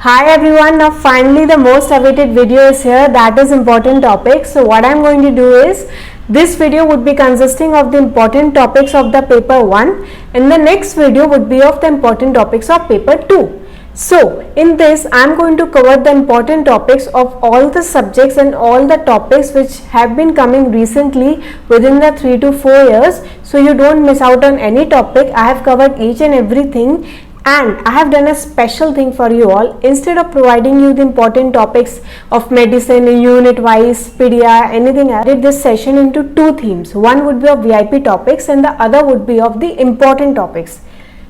Hi everyone, now finally the most awaited video is here, that is important topics. So what I am going to do is, this video would be consisting of the important topics of the paper 1 and the next video would be of the important topics of paper 2. So in this I am going to cover the important topics of all the subjects and all the topics which have been coming recently within the 3 to 4 years. So you don't miss out on any topic. I have covered each and everything. And I have done a special thing for you all. Instead of providing you the important topics of medicine, unit wise, pedia, anything, I did this session into two themes. One would be of VIP topics and the other would be of the important topics.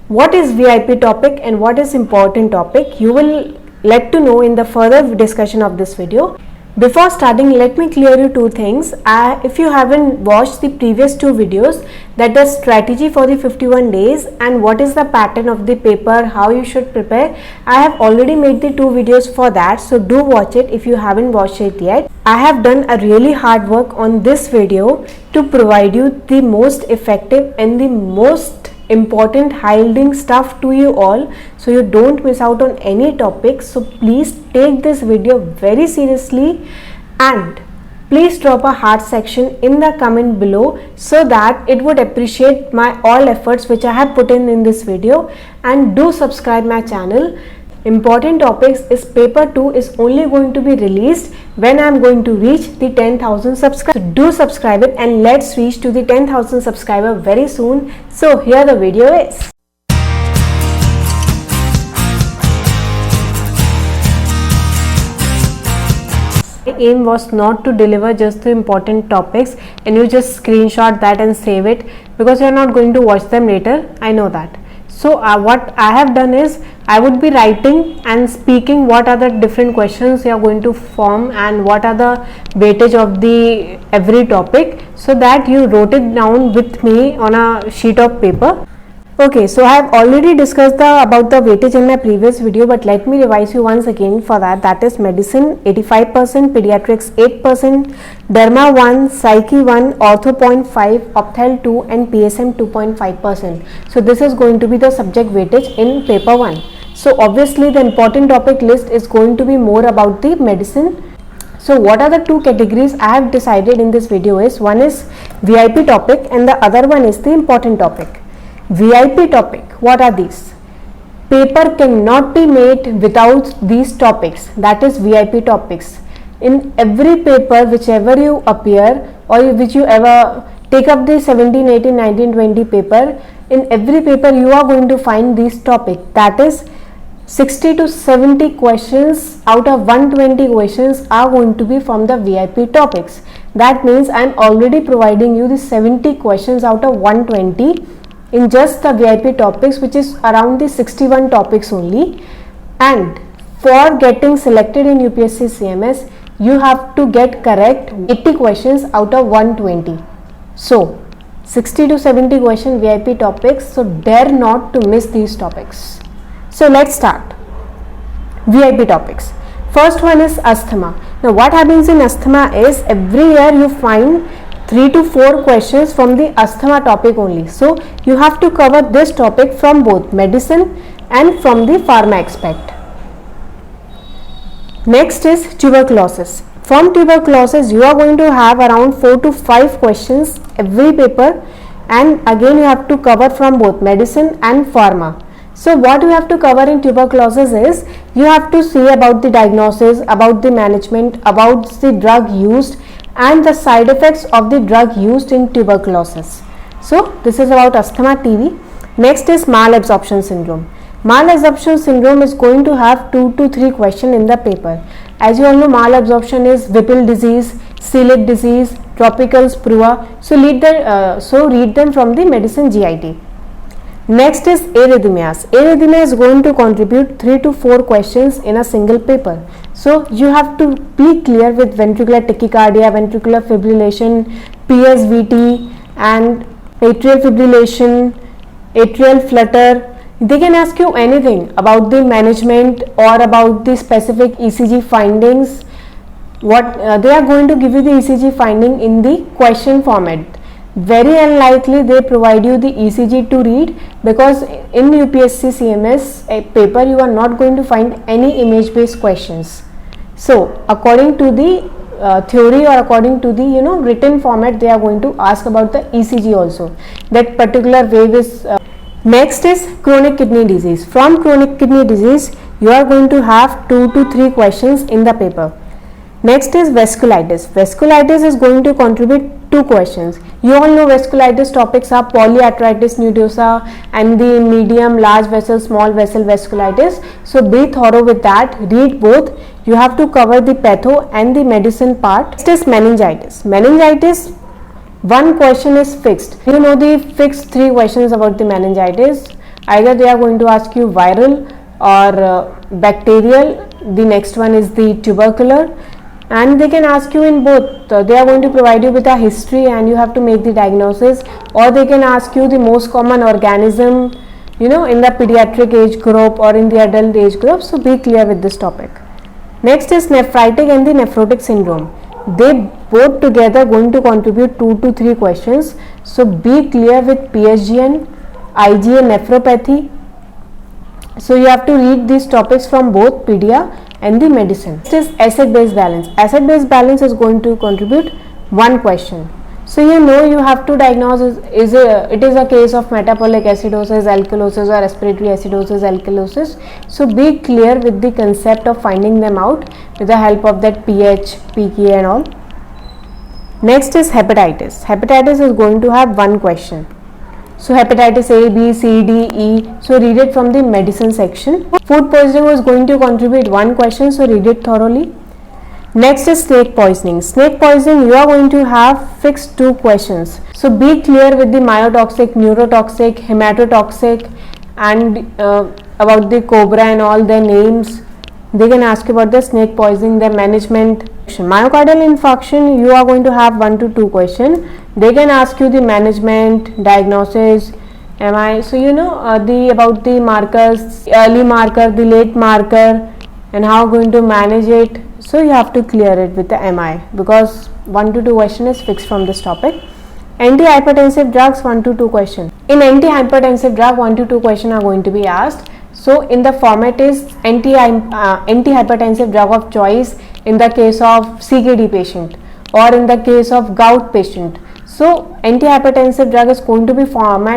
What is VIP topic and what is important topic? You will let to know in the further discussion of this video. Before starting, let me clear you two things. If you haven't watched the previous two videos, that is strategy for the 51 days and what is the pattern of the paper, how you should prepare, I have already made the two videos for that, so do watch it if you haven't watched it yet. I have done a really hard work on this video to provide you the most effective and the most important high-yielding stuff to you all, so you don't miss out on any topic. So please take this video very seriously and please drop a heart section in the comment below so that it would appreciate my all efforts which I have put in this video, and do subscribe my channel. Important topics is paper 2 is only going to be released when I am going to reach the 10,000 subscribers. So do subscribe it and let's reach to the 10,000 subscribers very soon. So here the video is. My aim was not to deliver just the important topics and you just screenshot that and save it, because you are not going to watch them later, I know that. So what I have done is, I would be writing and speaking what are the different questions you are going to form and what are the weightage of the every topic, so that you wrote it down with me on a sheet of paper. Okay, so I have already discussed about the weightage in my previous video, but let me revise you once again for that. That is medicine 85%, pediatrics 8%, derma 1, psyche 1, ortho 0.5, opthal 2 and PSM 2.5%. So this is going to be the subject weightage in paper 1. So obviously the important topic list is going to be more about the medicine. So what are the two categories I have decided in this video is, one is VIP topic and the other one is the important topic. VIP topic, what are these? Paper cannot be made without these topics, that is VIP topics. In every paper whichever you appear or which you ever take up the 17, 18, 19, 20 paper, in every paper you are going to find these topic, that is 60 to 70 questions out of 120 questions are going to be from the VIP topics. That means I am already providing you the 70 questions out of 120 in just the VIP topics, which is around the 61 topics only. And for getting selected in UPSC CMS, you have to get correct 80 questions out of 120. So 60 to 70 question VIP topics, so dare not to miss these topics. So let's start. VIP topics. First one is asthma. Now what happens in asthma is, every year you find 3 to 4 questions from the asthma topic only. So you have to cover this topic from both medicine and from the pharma aspect. Next is tuberculosis. From tuberculosis you are going to have around 4 to 5 questions every paper, and again you have to cover from both medicine and pharma. So what you have to cover in tuberculosis is, you have to see about the diagnosis, about the management, about the drug used and the side effects of the drug used in tuberculosis. So this is about asthma TB. Next is malabsorption syndrome. Malabsorption syndrome is going to have 2 to 3 questions in the paper. As you all know, malabsorption is Whipple disease, celiac disease, tropical sprua. So read them from the medicine GIT. Next is arrhythmias. Arrhythmia is going to contribute 3 to 4 questions in a single paper. So you have to be clear with ventricular tachycardia, ventricular fibrillation, PSVT and atrial fibrillation, atrial flutter. They can ask you anything about the management or about the specific ECG findings. What they are going to give you the ECG finding in the question format. Very unlikely they provide you the ECG to read, because in UPSC CMS paper you are not going to find any image based questions. So according to the theory, or according to the written format, they are going to ask about the ECG also. That particular wave is next is chronic kidney disease. From chronic kidney disease you are going to have 2 to 3 questions in the paper. Next is vasculitis. Vasculitis is going to contribute 2 questions. You all know vasculitis topics are polyarteritis nodosa and the medium, large vessel, small vessel vasculitis. So be thorough with that. Read both. You have to cover the patho and the medicine part. Next is meningitis. Meningitis, 1 question is fixed. You know the fixed 3 questions about the meningitis. Either they are going to ask you viral or bacterial. The next one is the tubercular. And they can ask you in both. They are going to provide you with a history and you have to make the diagnosis, or they can ask you the most common organism in the pediatric age group or in the adult age group. So be clear with this topic. Next is nephritic and the nephrotic syndrome. They both together going to contribute 2 to 3 questions. So be clear with PSGN, IgA nephropathy. So you have to read these topics from both pedia and the medicine. Next is acid base balance. Acid base balance is going to contribute 1 question. So you have to diagnose it is a case of metabolic acidosis, alkalosis, or respiratory acidosis, alkalosis. So be clear with the concept of finding them out with the help of that pH, pK and all. Next is hepatitis. Hepatitis is going to have 1 question. So hepatitis A, B, C, D, E. So read it from the medicine section. Food poisoning was going to contribute 1 question. So read it thoroughly. Next is snake poisoning. Snake poisoning, you are going to have fixed 2 questions. So be clear with the myotoxic, neurotoxic, hematotoxic, and about the cobra and all their names. They can ask you about the snake poisoning, their management. Myocardial infarction, you are going to have 1 to 2 questions. They can ask you the management, diagnosis, MI. So about the markers, early marker, the late marker, and how going to manage it. So you have to clear it with the MI, because 1 to 2 question is fixed from this topic. Antihypertensive drugs, 1 to 2 question. In antihypertensive drug, 1 to 2 question are going to be asked. So in the format is antihypertensive drug of choice in the case of CKD patient or in the case of gout patient. So antihypertensive drug is going to be formed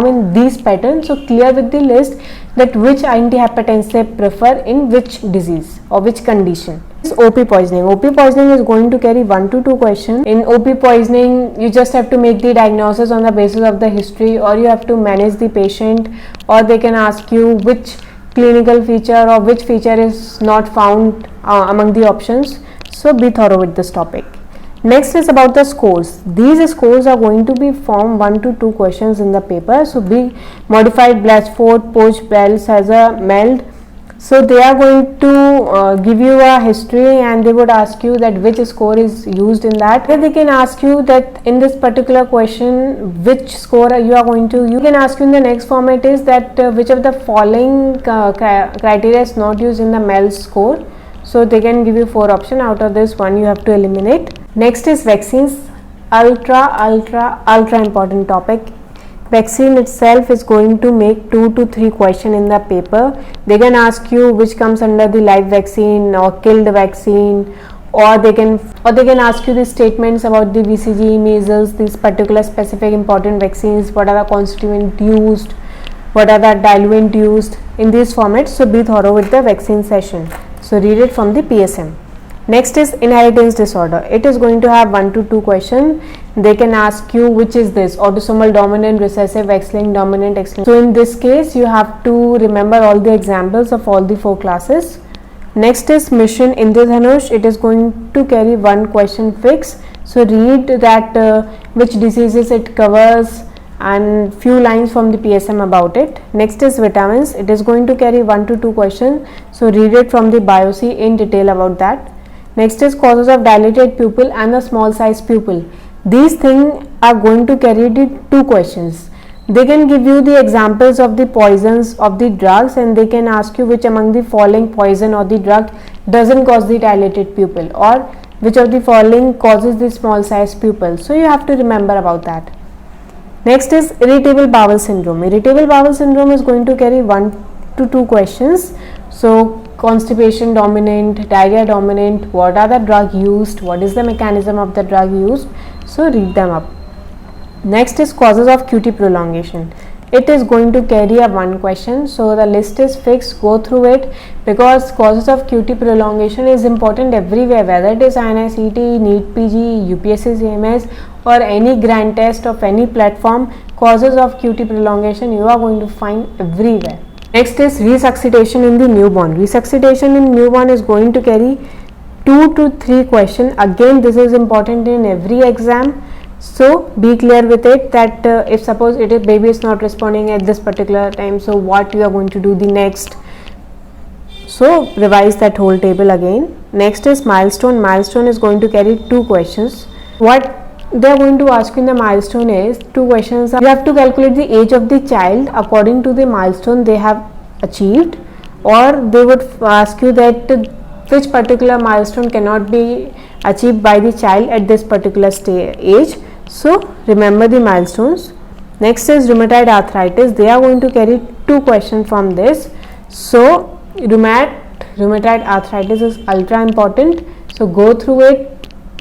in these patterns. So clear with the list that which antihypertensive prefer in which disease or which condition. This is OP poisoning. OP poisoning is going to carry 1 to 2 questions. In OP poisoning, you just have to make the diagnosis on the basis of the history, or you have to manage the patient, or they can ask you which clinical feature or which feature is not found among the options. So be thorough with this topic. Next is about the scores. These scores are going to be formed 1 to 2 questions in the paper. So be modified Blatchford, Poach, Bells has a MELD. So they are going to give you a history and they would ask you that which score is used in that. Then they can ask you that in this particular question which score you are going to use. You can ask you in the next format is that which of the following criteria is not used in the MELD score. So they can give you 4 options. Out of this, 1 you have to eliminate. Next is vaccines. Ultra important topic. Vaccine itself is going to make 2 to 3 questions in the paper. They can ask you which comes under the live vaccine or killed vaccine, or they can ask you the statements about the BCG, measles, these particular specific important vaccines, what are the constituent used, what are the diluent used in these formats. So be thorough with the vaccine session. So read it from the PSM. Next is inheritance disorder. It is going to have 1 to 2 questions. They can ask you which is this, autosomal dominant, recessive, X-linked, dominant, X-linked. So in this case you have to remember all the examples of all the 4 classes. Next is mission Indradhanush. It is going to carry 1 question fix. So read that which diseases it covers and few lines from the PSM about it. Next is vitamins. It is going to carry 1 to 2 questions. So read it from the biopsy in detail about that. Next is causes of dilated pupil and the small size pupil. These things are going to carry the 2 questions. They can give you the examples of the poisons of the drugs and they can ask you which among the following poison or the drug doesn't cause the dilated pupil, or which of the following causes the small size pupil. So you have to remember about that. Next is irritable bowel syndrome. Irritable bowel syndrome is going to carry 1 to 2 questions. So constipation dominant, diarrhea dominant, what are the drug used, what is the mechanism of the drug used. So read them up. Next is causes of QT prolongation. It is going to carry a 1 question, so the list is fixed, go through it, because causes of QT prolongation is important everywhere, whether it is INI-CET, NEET PG, UPSC CMS or any grand test of any platform. Causes of QT prolongation you are going to find everywhere. Next is resuscitation in the newborn. Resuscitation in newborn is going to carry 2 to 3 questions. Again, this is important in every exam. So be clear with it that if suppose baby is not responding at this particular time, so what you are going to do the next. So revise that whole table again. Next is milestone. Milestone is going to carry 2 questions. What they are going to ask you in the milestone is 2 questions. You have to calculate the age of the child according to the milestone they have achieved, or they would ask you that which particular milestone cannot be achieved by the child at this particular age. So remember the milestones. Next is rheumatoid arthritis. They are going to carry 2 questions from this. So rheumatoid arthritis is ultra important. So go through it.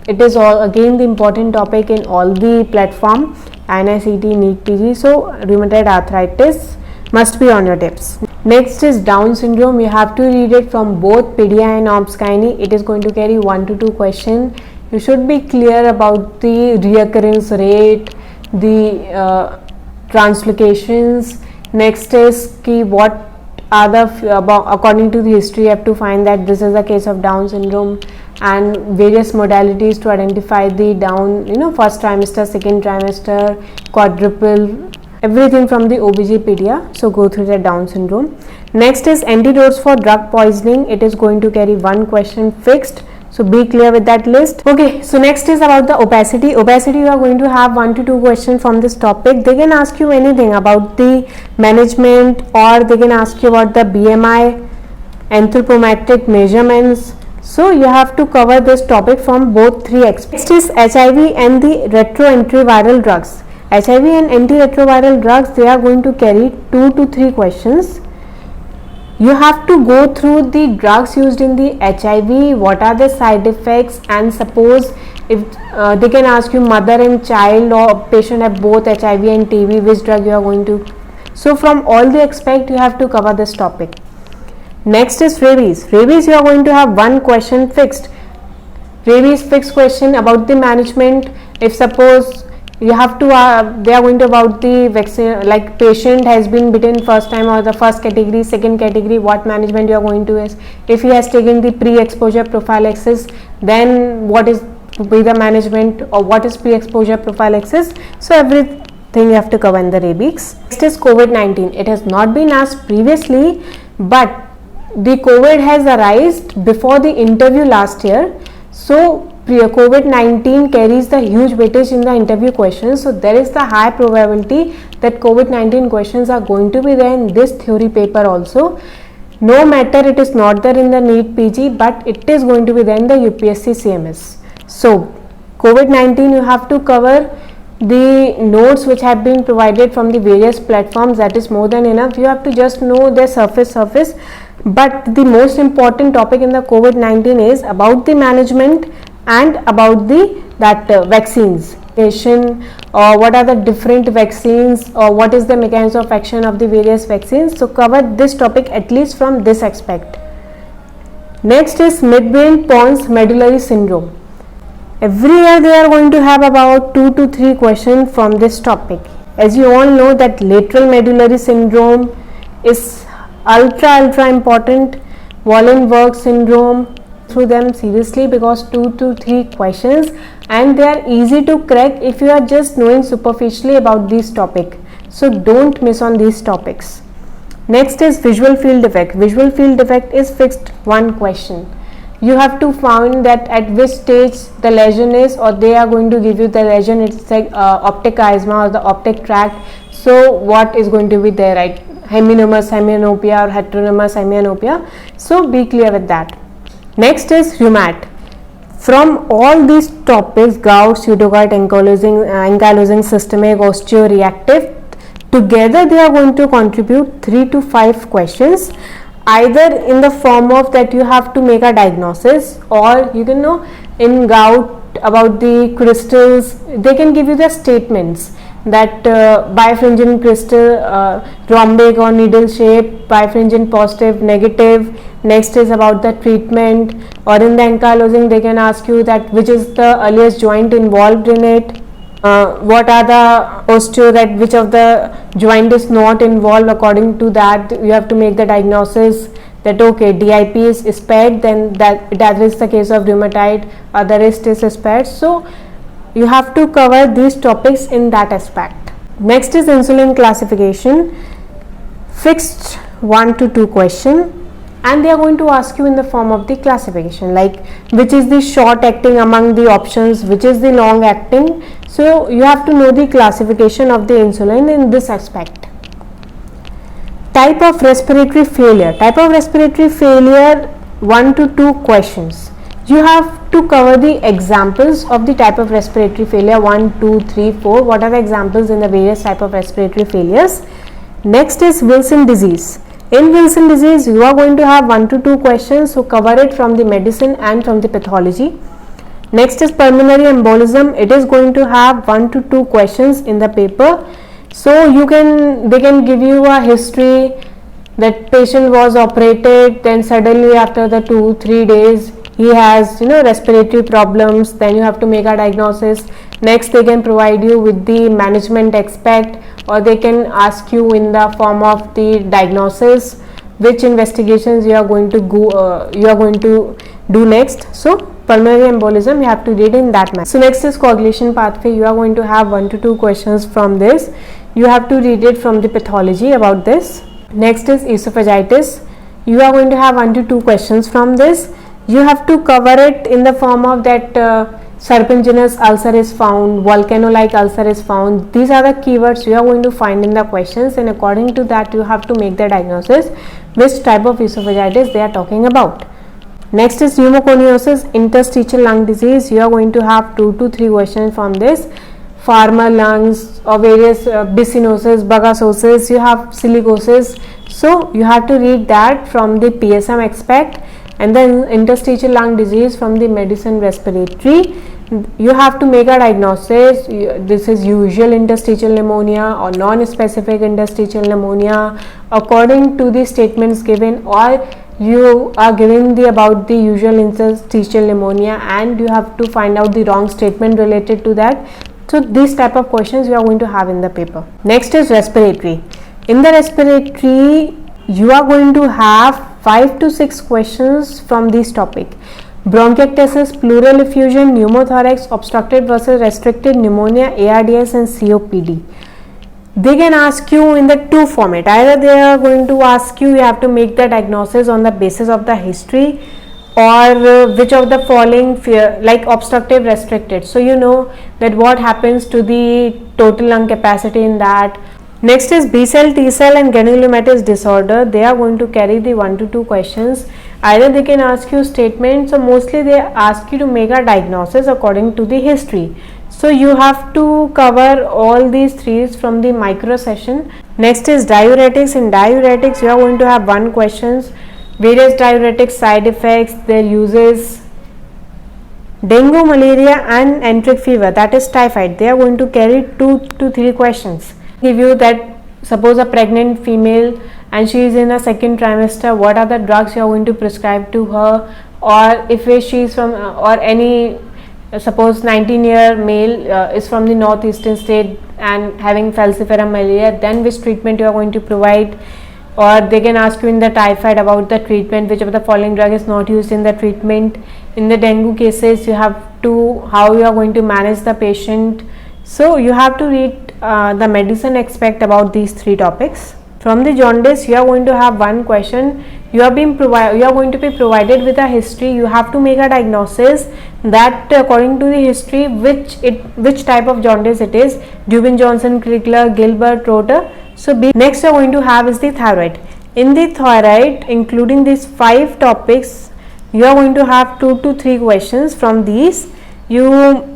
It is all again the important topic in all the platform, INI-CET, NEET PG. So rheumatoid arthritis must be on your tips. Next is Down syndrome. You have to read it from both pedia and obs-gynae. It is going to carry 1 to 2 questions. You should be clear about the reoccurrence rate, the translocations. Next is what are the according to the history you have to find that this is a case of Down syndrome, and various modalities to identify the Down, first trimester, second trimester, quadruple, everything from the OBGpedia. So go through the Down syndrome. Next is antidotes for drug poisoning. It is going to carry 1 question fixed. So be clear with that list. Okay, so next is about the opacity. Opacity, you are going to have 1 to 2 questions from this topic. They can ask you anything about the management, or they can ask you about the BMI, anthropometric measurements. So you have to cover this topic from both 3 aspects. Next is HIV and the retroantiviral drugs. HIV and antiretroviral drugs, they are going to carry 2 to 3 questions. You have to go through the drugs used in the HIV, what are the side effects, and suppose if they can ask you mother and child or patient have both HIV and TB, which drug you are going to. So from all the aspects you have to cover this topic. Next is rabies. Rabies, you are going to have 1 question fixed. Rabies fixed question about the management. If suppose you have to they are going to about the vaccine, like patient has been bitten first time or the first category, second category, what management you are going to is. If he has taken the pre-exposure prophylaxis, then what is be the management, or what is pre-exposure prophylaxis. So everything you have to cover in the rabies. Next is COVID-19. It has not been asked previously, but the COVID has arisen before the interview last year. So COVID-19 carries the huge weightage in the interview questions. So there is the high probability that COVID-19 questions are going to be there in this theory paper also. No matter it is not there in the NEET PG, but it is going to be there in the UPSC CMS. So COVID-19 you have to cover the notes which have been provided from the various platforms. That is more than enough. You have to just know the surface. But the most important topic in the COVID-19 is about the management and about the vaccines, or what are the different vaccines, or what is the mechanism of action of the various vaccines. So cover this topic at least from this aspect. Next is midbrain pons medullary syndrome. Every year they are going to have about 2 to 3 questions from this topic. As you all know that lateral medullary syndrome is ultra important. Wallenberg syndrome, through them seriously, because 2 to 3 questions, and they are easy to crack if you are just knowing superficially about this topic. So don't miss on these topics. Next is visual field defect. Visual field defect is fixed 1 question. You have to find that at which stage the lesion is, or they are going to give you the lesion, it's like optic chiasma or the optic tract. So what is going to be there, right? Hemianopia hemianopia or heteronemus hemianopia. So be clear with that. Next is rheumat. From all these topics, gout, pseudogout, ankylosing, systemic, osteoreactive, together they are going to contribute 3 to 5 questions, either in the form of that you have to make a diagnosis, or you can know in gout about the crystals, they can give you the statements that birefringent crystal, rhombic or needle shape, birefringent positive, negative. Next is about the treatment, or in the ankylosing they can ask you that which is the earliest joint involved in it, what are the osteo, that which of the joint is not involved. According to that you have to make the diagnosis that okay, DIP is spared, then that is the case of rheumatoid, the rest is spared. So you have to cover these topics in that aspect. Next is insulin classification, fixed 1 to 2 question, and they are going to ask you in the form of the classification, like which is the short acting among the options, which is the long acting. So you have to know the classification of the insulin in this aspect. Type of respiratory failure, 1 to 2 questions. You have to cover the examples of the type of respiratory failure, 1, 2, 3, 4. What are the examples in the various type of respiratory failures? Next is Wilson disease. In Wilson disease you are going to have 1 to 2 questions, so cover it from the medicine and from the pathology. Next is pulmonary embolism. It is going to have 1 to 2 questions in the paper. So they can give you a history, that patient was operated, then suddenly after the 2-3 days he has respiratory problems, then you have to make a diagnosis. Next they can provide you with the management aspect, or they can ask you in the form of the diagnosis which investigations you are going to do next. So pulmonary embolism you have to read in that manner. So next is coagulation pathway. You are going to have 1 to 2 questions from this. You have to read it from the pathology about this. Next is esophagitis. You are going to have 1 to 2 questions from this. You have to cover it in the form of that serpiginous ulcer is found, volcano-like ulcer is found. These are the keywords you are going to find in the questions, and according to that you have to make the diagnosis which type of esophagitis they are talking about. Next is pneumoconiosis, interstitial lung disease. You are going to have 2 to 3 questions from this. Farmer lungs or various byssinosis, bagasosis, you have silicosis. So you have to read that from the PSM aspect, and then interstitial lung disease from the medicine respiratory. You have to make a diagnosis. This is usual interstitial pneumonia or non-specific interstitial pneumonia according to the statements given, or you are giving about the usual interstitial pneumonia and you have to find out the wrong statement related to that. So these type of questions you are going to have in the paper. Next is respiratory. In the respiratory you are going to have 5 to 6 questions from this topic: bronchiectasis, pleural effusion, pneumothorax, obstructed versus restricted pneumonia, ARDS and COPD. They can ask you in the 2 format. Either they are going to ask you have to make the diagnosis on the basis of the history, or which of the following, like obstructive, restricted. So you know that what happens to the total lung capacity in that. Next is B cell, T cell and granulomatous disorder. They are going to carry the 1 to 2 questions. Either they can ask you statements, or mostly they ask you to make a diagnosis according to the history. So you have to cover all these 3 from the micro session. Next is diuretics. In diuretics you are going to have 1 questions: various diuretic side effects, their uses, dengue, malaria and enteric fever, that is typhoid. They are going to carry 2 to 3 questions. Give you that, suppose a pregnant female and she is in a 2nd trimester, what are the drugs you are going to prescribe to her, or if she is from or any suppose 19-year male is from the northeastern state and having falciparum malaria, then which treatment you are going to provide. Or they can ask you in the typhoid about the treatment, which of the following drug is not used in the treatment. In the dengue cases you have to, how you are going to manage the patient. So you have to read the medicine aspect about these 3 topics. From the jaundice you are going to have 1 question. You are going to be provided with a history. You have to make a diagnosis that according to the history which type of jaundice it is: Dubin Johnson, Krigler, Gilbert, Roter. So next you are going to have is the thyroid. In the thyroid, including these 5 topics, you are going to have 2 to 3 questions from these. You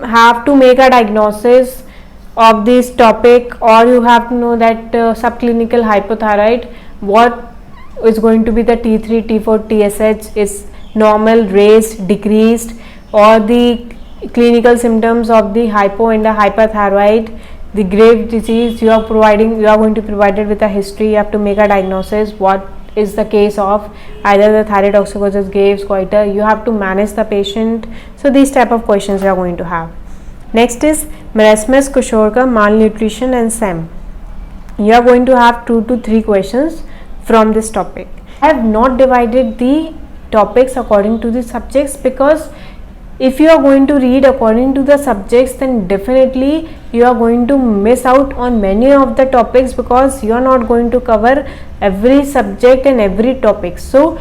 have to make a diagnosis of this topic, or you have to know that subclinical hypothyroid, what is going to be the T3, T4, TSH is normal, raised, decreased, or the clinical symptoms of the hypo and the hyperthyroid, the grave disease. You are going to be provided with a history. You have to make a diagnosis, what is the case of either the thyrotoxicosis, Graves, goiter. You have to manage the patient. So these type of questions you are going to have. Next is marasmus, Kusharka, malnutrition and SEM. You are going to have 2 to 3 questions from this topic. I have not divided the topics according to the subjects, because if you are going to read according to the subjects, then definitely you are going to miss out on many of the topics, because you are not going to cover every subject and every topic. So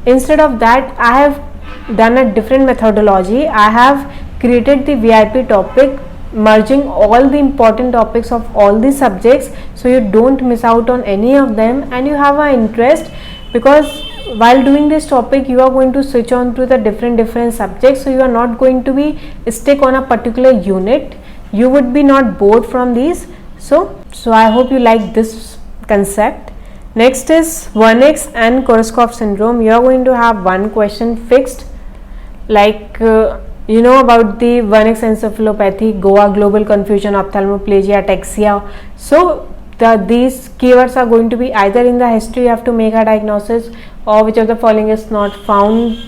instead of that, I have done a different methodology. I have created the VIP topic, merging all the important topics of all the subjects, so you don't miss out on any of them and you have an interest, because while doing this topic you are going to switch on to the different subjects, so you are not going to be stick on a particular unit. You would be not bored from these. So I hope you like this concept. Next is Wernicke and Korsakoff syndrome. You are going to have one question fixed, like you know about the Wernicke encephalopathy, Goa, global confusion, ophthalmoplegia, ataxia. So these keywords are going to be either in the history, you have to make a diagnosis, or which of the following is not found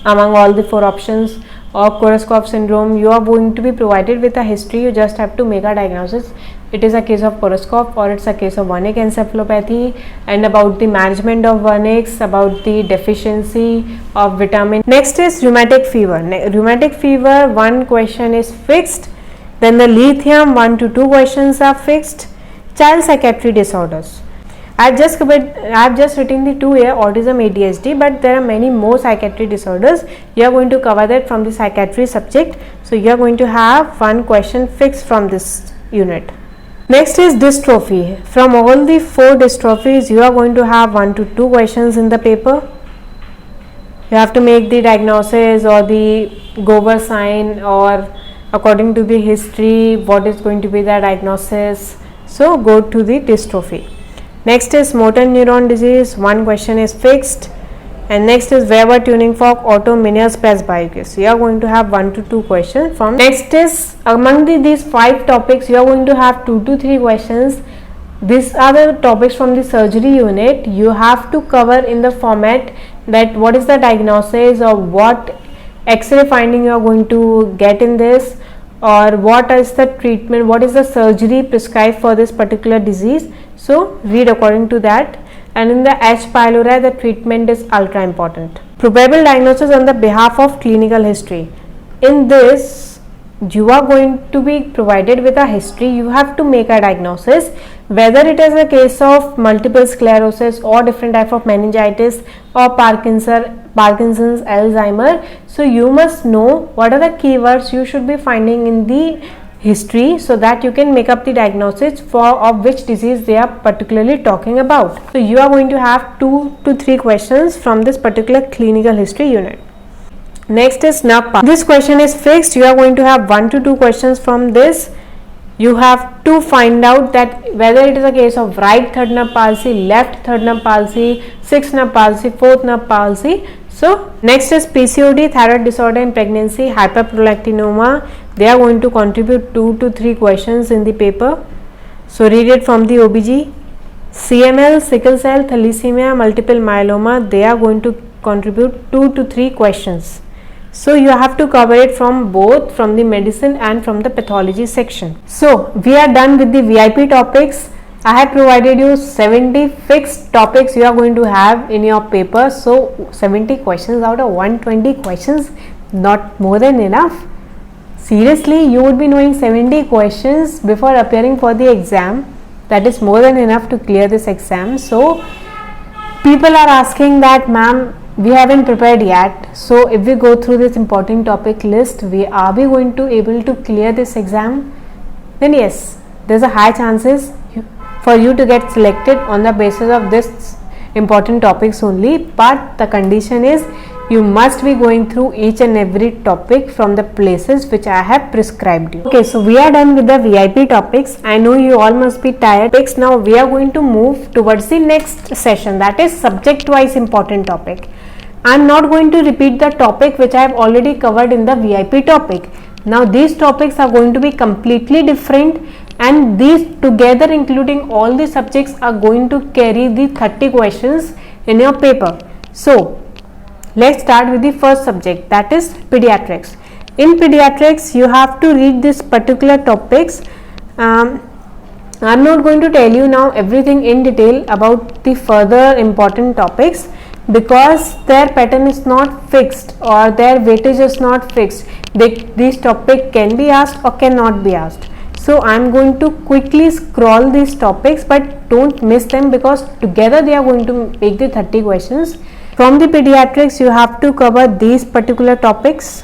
among all the 4 options, or Korsakoff syndrome. You are going to be provided with a history, you just have to make a diagnosis. It is a case of Korsakoff or it's a case of Wernicke encephalopathy, and about the management of Wernicke's, about the deficiency of vitamin. Next is rheumatic fever. Rheumatic fever, one question is fixed. Then the lithium, 1 to 2 questions are fixed. Child psychiatry disorders. I have just written the 2 here, autism, ADHD, but there are many more psychiatry disorders. You are going to cover that from the psychiatry subject. So you are going to have one question fixed from this unit. Next is dystrophy. From all the 4 dystrophies, you are going to have 1 to 2 questions in the paper. You have to make the diagnosis or the Gover sign, or according to the history, what is going to be the diagnosis. So go to the dystrophy. Next is motor neuron disease, one question is fixed. And next is Weber tuning fork, auto Meniere's presbycuus. You are going to have 1 to 2 questions from. Next is among these 5 topics, you are going to have 2 to 3 questions. These are the topics from the surgery unit. You have to cover in the format that what is the diagnosis, or what X-ray finding you are going to get in this, or what is the treatment, what is the surgery prescribed for this particular disease. So read according to that. And in the H. pylori, the treatment is ultra important. Probable diagnosis on the behalf of clinical history. In this, you are going to be provided with a history. You have to make a diagnosis, whether it is a case of multiple sclerosis or different type of meningitis or Parkinson's, Alzheimer. So you must know what are the keywords you should be finding in the history, so that you can make up the diagnosis of which disease they are particularly talking about. So you are going to have 2 to 3 questions from this particular clinical history unit. Next is nerve palsy. This question is fixed. You are going to have 1 to 2 questions from this. You have to find out that whether it is a case of right third nerve palsy, left third nerve palsy, sixth nerve palsy, fourth nerve palsy. So next is PCOD, thyroid disorder in pregnancy, hyperprolactinoma. They are going to contribute 2 to 3 questions in the paper. So read it from the OBG. CML, sickle cell, thalassemia, multiple myeloma. They are going to contribute 2 to 3 questions. So you have to cover it from both from the medicine and from the pathology section. So we are done with the VIP topics. I have provided you 70 fixed topics you are going to have in your paper. So 70 questions out of 120 questions, not more than enough. Seriously, you would be knowing 70 questions before appearing for the exam. That is more than enough to clear this exam. So people are asking that, ma'am, we haven't prepared yet. So if we go through this important topic list, are we going to able to clear this exam? Then yes, there's a high chances for you to get selected on the basis of this important topics only. But the condition is you must be going through each and every topic from the places which I have prescribed you. Okay, so we are done with the VIP topics. I know you all must be tired. Now we are going to move towards the next session, that is subject wise important topic. I am not going to repeat the topic which I have already covered in the VIP topic. Now these topics are going to be completely different, and these together including all the subjects are going to carry the 30 questions in your paper. So let's start with the first subject, that is pediatrics. In pediatrics you have to read this particular topics. I am not going to tell you now everything in detail about the further important topics, because their pattern is not fixed or their weightage is not fixed. These topic can be asked or cannot be asked. So I am going to quickly scroll these topics, but don't miss them because together they are going to make the 30 questions. From the pediatrics you have to cover these particular topics.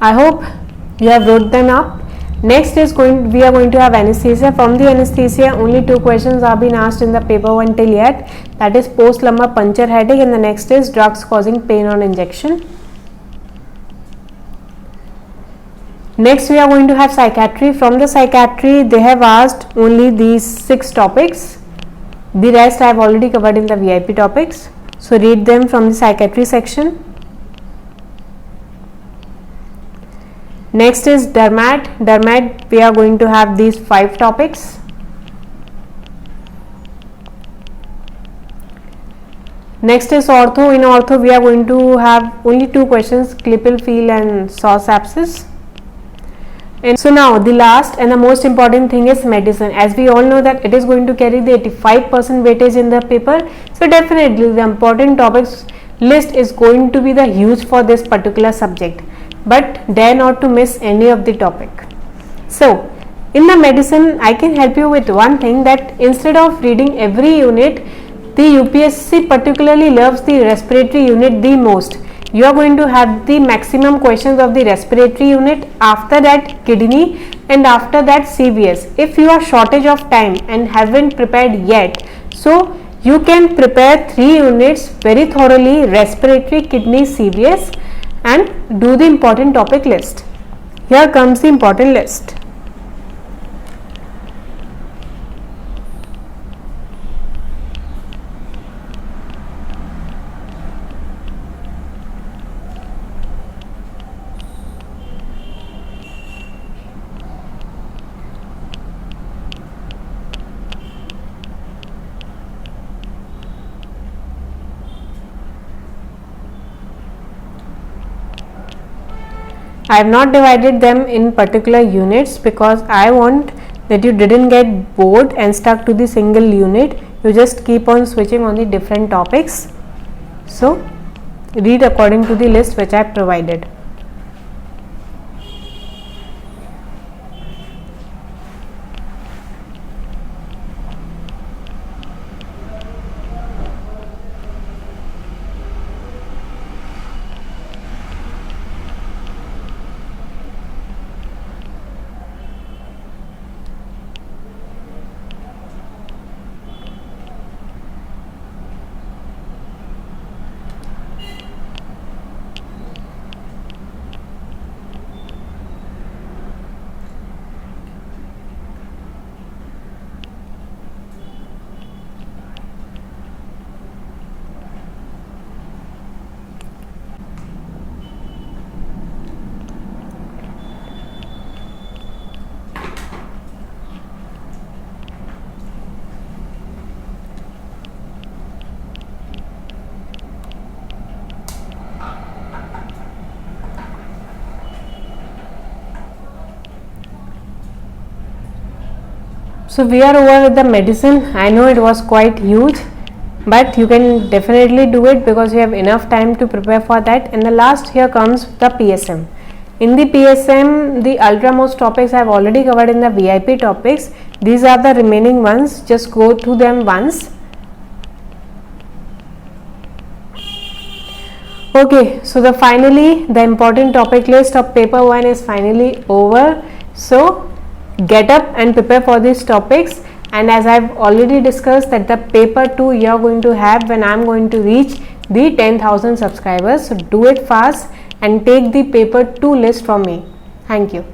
I hope you have wrote them up. Next is we are going to have anesthesia. From the anesthesia only 2 questions have been asked in the paper 1 till yet, that is post lumbar puncture headache, and the next is drugs causing pain on injection. Next we are going to have psychiatry. From the psychiatry they have asked only these 6 topics. The rest I have already covered in the VIP topics. So read them from the psychiatry section. Next is dermat. Dermat we are going to have these 5 topics. Next is ortho. In ortho we are going to have only 2 questions, Klippel Feel and Sauce abscess. And so now the last and the most important thing is medicine. As we all know that it is going to carry the 85% weightage in the paper. So definitely the important topics list is going to be the huge for this particular subject. But dare not to miss any of the topic. So in the medicine I can help you with one thing, that instead of reading every unit, the UPSC particularly loves the respiratory unit the most. You are going to have the maximum questions of the respiratory unit, after that kidney, and after that CVS. If you are shortage of time and haven't prepared yet, so you can prepare 3 units very thoroughly, respiratory, kidney, CVS, and do the important topic list. Here comes the important list. I have not divided them in particular units because I want that you didn't get bored and stuck to the single unit. You just keep on switching on the different topics. So read according to the list which I provided. So we are over with the medicine. I know it was quite huge, but you can definitely do it because you have enough time to prepare for that. And the last, here comes the PSM. In the PSM, the ultramost topics I have already covered in the VIP topics. These are the remaining ones. Just go through them once. Okay, so finally the important topic list of paper 1 is finally over. So get up and prepare for these topics, and as I've already discussed that the paper 2 you are going to have when I'm going to reach the 10,000 subscribers. So do it fast and take the paper 2 list from me. Thank you.